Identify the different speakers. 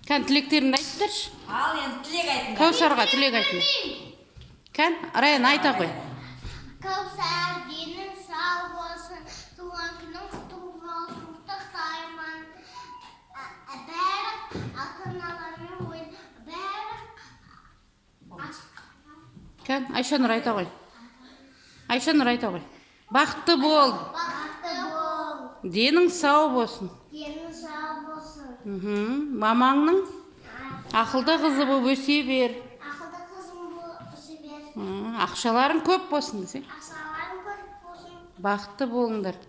Speaker 1: Кән, тілектеріңді айтыңдаршы.
Speaker 2: Ал енді тілек айтыңдар.
Speaker 1: Кәусарға тілек айтыңдар. Кән, Раян айта қой.
Speaker 3: Кәусар, денің сау болсын, туған күнің құтты болсын, құттықтаймын. Бәрі ата-аналармен ойын, бәрі
Speaker 1: Кән, Айшанұр айта қой. Айшанұр айта қой. Бақытты бол.
Speaker 3: бақытты бол.
Speaker 1: Денің сау болсын.
Speaker 3: Денің сау болсын.
Speaker 1: Мамаңның ақылды қызы болып өсе бер.
Speaker 3: Ақылды қызың өсе бер.
Speaker 1: Ақшаларың көп болсын десе.
Speaker 3: Ақшаларың көп болсын.
Speaker 1: Бақытты болыңдар.